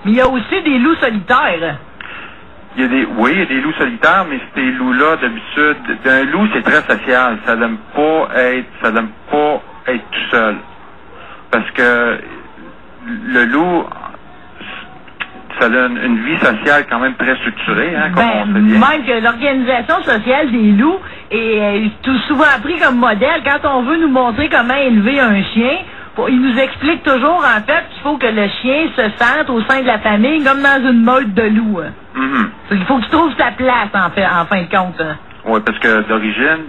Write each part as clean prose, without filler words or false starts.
Mais il y a aussi des loups solitaires. Oui, il y a des loups solitaires, mais ces loups-là, d'habitude, un loup, c'est très social. Ça n'aime pas être tout seul. Parce que le loup, ça a une vie sociale quand même très structurée, hein, comme on sait bien. Même que l'organisation sociale des loups est tout souvent pris comme modèle. Quand on veut nous montrer comment élever un chien, il nous explique toujours, en fait, qu'il faut que le chien se sente au sein de la famille comme dans une meute de loups. Mm-hmm. Il faut qu'il trouve sa place, en fin de compte. Oui, parce que d'origine,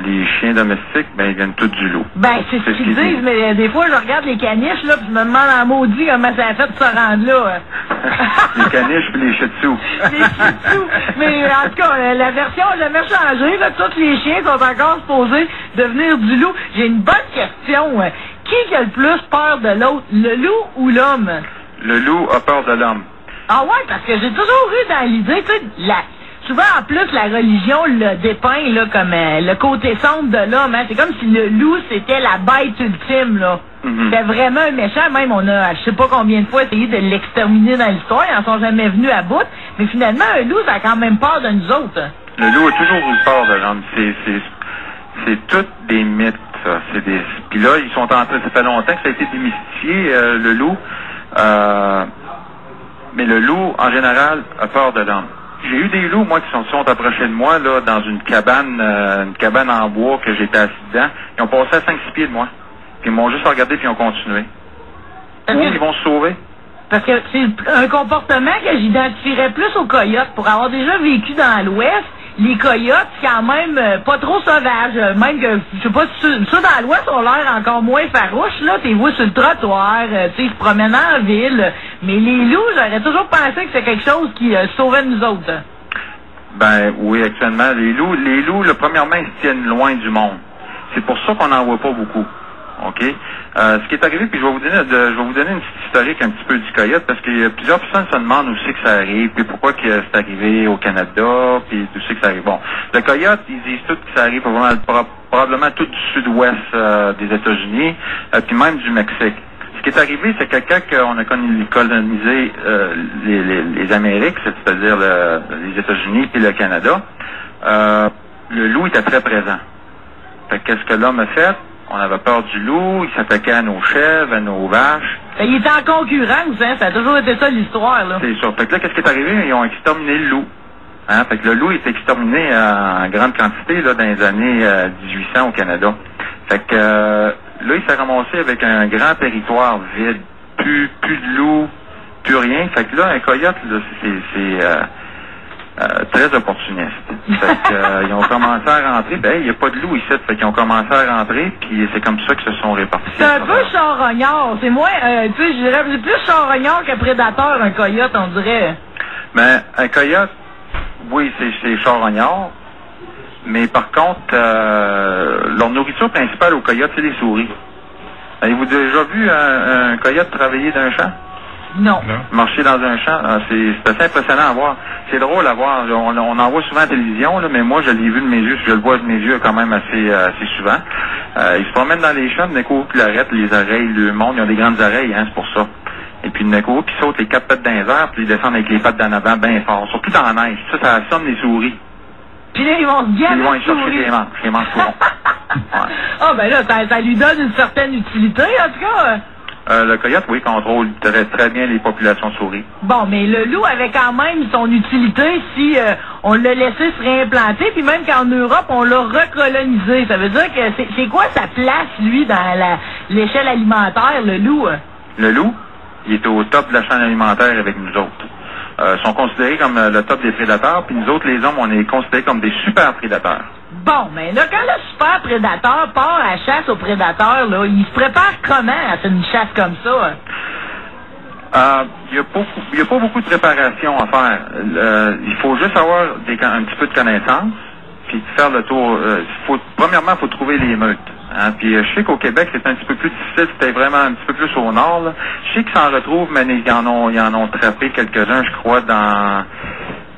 les chiens domestiques, ils viennent tous du loup. C'est ce qu'ils disent, mais des fois, je regarde les caniches, là, puis je me demande en maudit comment ça a fait de se rendre là. Les caniches puis les shih tzus. Les shih tzus. Mais en tout cas, la version n'a jamais changé, là. Tous les chiens sont encore supposés devenir du loup. J'ai une bonne question. Qui a le plus peur de l'autre, le loup ou l'homme? Le loup a peur de l'homme. Ah ouais, parce que j'ai toujours eu dans l'idée, tu sais, souvent, en plus, la religion le dépeint là, comme le côté sombre de l'homme. Hein. C'est comme si le loup, c'était la bête ultime. Là. Mm-hmm. C'était vraiment un méchant. Même, on a, je sais pas combien de fois, essayé de l'exterminer dans l'histoire. Ils n'en sont jamais venus à bout. Mais finalement, un loup, ça a quand même peur de nous autres. Le loup a toujours eu peur de l'homme. C'est toutes des mythes, ça. Puis là, ils sont en train... Ça fait longtemps que ça a été démystifié, le loup. Mais le loup, en général, a peur de l'homme. J'ai eu des loups, moi, qui sont approchés de moi, là, dans une cabane en bois que j'étais assis dedans. Ils ont passé à 5-6 pieds de moi. Puis ils m'ont juste regardé puis ils ont continué. Où ils vont se sauver? Parce que c'est un comportement que j'identifierais plus aux coyotes. Pour avoir déjà vécu dans l'Ouest, les coyotes, c'est quand même pas trop sauvage. Même que, je sais pas, ceux dans l'Ouest ont l'air encore moins farouches, là. T'es vois sur le trottoir, tu sais, ils se promènent en ville. Mais les loups, j'aurais toujours pensé que c'est quelque chose qui sauvait nous autres. Oui, actuellement, les loups, premièrement, ils se tiennent loin du monde. C'est pour ça qu'on n'en voit pas beaucoup. OK? Ce qui est arrivé, puis je vais vous donner une petite historique un petit peu du coyote, parce qu'il y a plusieurs personnes se demandent où c'est que ça arrive, puis pourquoi que c'est arrivé au Canada, puis où c'est que ça arrive. Bon, le coyote, ils disent tout que ça arrive probablement tout du sud-ouest des États-Unis, puis même du Mexique. Ce qui est arrivé, c'est que quand on a colonisé les Amériques, c'est-à-dire les États-Unis puis le Canada, le loup était très présent. Fait qu'est-ce que l'homme a fait? On avait peur du loup, il s'attaquait à nos chèvres, à nos vaches. Il était en concurrence, hein? Ça a toujours été ça l'histoire, là. C'est sûr. Fait que là, qu'est-ce qui est arrivé? Ils ont exterminé le loup. Hein? Fait que le loup est exterminé en grande quantité, là, dans les années 1800 au Canada. Fait que là, il s'est ramassé avec un grand territoire vide. Plus de loup, plus rien. Fait que là, un coyote, là, c'est très opportuniste. Fait que, ils ont commencé à rentrer. Il n'y a pas de loup ici. Fait qu'ils ont commencé à rentrer, puis c'est comme ça qu'ils se sont répartis. C'est un peu charognard. C'est moins, tu sais, je dirais, c'est plus charognard que prédateur, un coyote, on dirait. Mais un coyote, oui, c'est charognard. Mais par contre, leur nourriture principale aux coyotes, c'est les souris. Avez-vous déjà vu un coyote travailler dans un champ? Non. Marcher dans un champ, c'est assez impressionnant à voir. C'est drôle à voir. On en voit souvent à la télévision, là, mais moi, je l'ai vu de mes yeux. Je le vois de mes yeux quand même assez souvent. Ils se promènent dans les champs, d'un coup, puis l'arrêtent, les oreilles, le monde, ils ont des grandes oreilles, hein, c'est pour ça. Et puis d'un coup, puis ils sautent les 4 pattes dans les airs, puis ils descendent avec les pattes d'en avant bien fort. Surtout dans la neige. Ça assomme les souris. Puis là, ils vont se gaver. Ils vont y chercher les manches courants. Ouais. Ah, ben là, ça lui donne une certaine utilité, en tout cas. Le coyote, oui, contrôle très bien les populations de souris. Bon, mais le loup avait quand même son utilité si on l'a laissé se réimplanter, puis même qu'en Europe, on l'a recolonisé. Ça veut dire que c'est quoi sa place, lui, dans l'échelle alimentaire, le loup? Le loup, il est au top de la chaîne alimentaire avec nous autres. Sont considérés comme le top des prédateurs, puis nous autres, les hommes, on est considérés comme des super prédateurs. Bon, mais là, quand le super prédateur part à la chasse aux prédateurs, là, il se prépare comment à faire une chasse comme ça? Il y a pas beaucoup de préparation à faire. Il faut juste avoir un petit peu de connaissance, puis faire le tour. Premièrement, il faut trouver les meutes. Hein? Puis je sais qu'au Québec, c'est un petit peu plus difficile, c'était vraiment un petit peu plus au nord. Là. Je sais qu'ils s'en retrouvent, mais ils en ont trappé quelques-uns, je crois, dans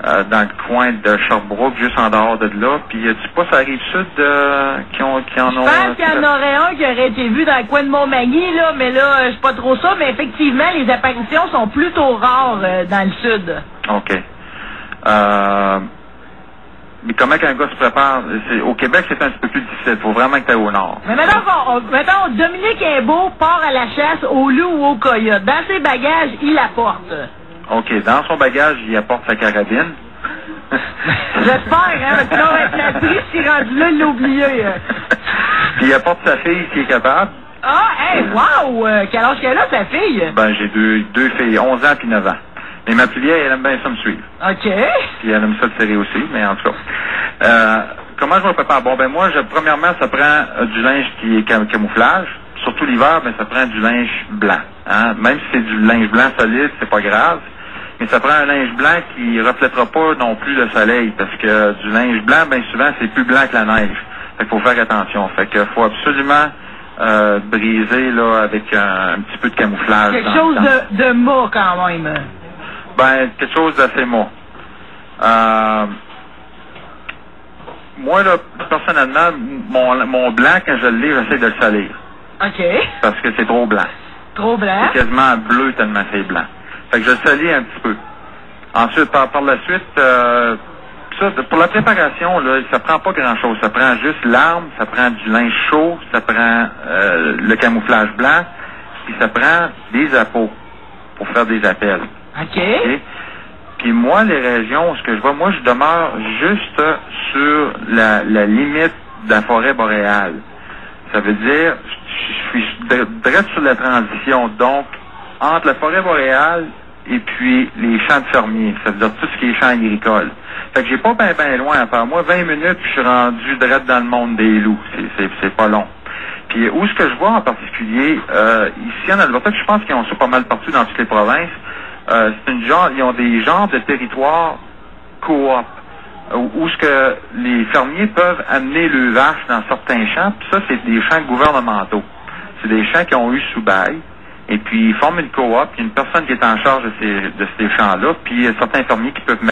dans le coin de Sherbrooke, juste en dehors de là. Puis, tu pas, ça arrive sud qui en ont... Je pense qu'il y en aurait un qui aurait été vu dans le coin de Montmagny, là, mais là, je sais pas trop ça, mais effectivement, les apparitions sont plutôt rares dans le sud. OK. Mais comment qu'un gars se prépare? Au Québec, c'est un petit peu plus difficile. Il faut vraiment que tu ailles au nord. Mais mettons, Dominique Imbeau part à la chasse au loup ou au coyote. Dans ses bagages, il apporte. OK. Dans son bagage, il apporte sa carabine. J'espère, hein, parce que là, on va être la triste si rendu là, il l'a oublié. Puis il apporte sa fille s'il est capable. Ah, hey, wow! Quel âge qu'elle a, sa fille? Ben, j'ai deux filles, 11 ans puis 9 ans. Mais ma plus vieille, elle aime bien ça me suivre. OK. Puis elle aime ça le serrer aussi, mais en tout cas. Comment je me prépare? Bon, ben moi, premièrement, ça prend du linge qui est camouflage. Surtout l'hiver, ben ça prend du linge blanc. Hein? Même si c'est du linge blanc solide, c'est pas grave. Mais ça prend un linge blanc qui reflètera pas non plus le soleil. Parce que du linge blanc, ben souvent, c'est plus blanc que la neige. Fait qu'il faut faire attention. Fait qu'il faut absolument briser là avec un petit peu de camouflage. Quelque chose de mât quand même. Ben, quelque chose d'assez mât. Moi, là, personnellement, mon blanc, quand je le lis, j'essaie de le salir. OK. Parce que c'est trop blanc. Trop blanc? C'est quasiment bleu tellement c'est blanc. Fait que je le salis un petit peu. Ensuite, par la suite, ça, pour la préparation, là, ça prend pas grand-chose. Ça prend juste l'arme, ça prend du linge chaud, ça prend le camouflage blanc, puis ça prend des appos pour faire des appels. OK. Okay? Puis moi, les régions, ce que je vois, moi, je demeure juste sur la limite de la forêt boréale. Ça veut dire, je suis direct sur la transition. Donc, entre la forêt boréale et puis les champs de fermiers. Ça veut dire tout ce qui est champs agricoles. Fait que j'ai pas bien loin à faire. Moi, 20 minutes, puis je suis rendu direct dans le monde des loups. C'est pas long. Puis où est-ce que je vois en particulier, ici en Alberta, je pense qu'ils ont ça pas mal partout dans toutes les provinces. Ils ont des genres de territoires coop où ce que les fermiers peuvent amener le vache dans certains champs, puis ça, c'est des champs gouvernementaux. C'est des champs qui ont eu sous bail, et puis ils forment une coop, il y a une personne qui est en charge de ces champs-là, puis certains fermiers qui peuvent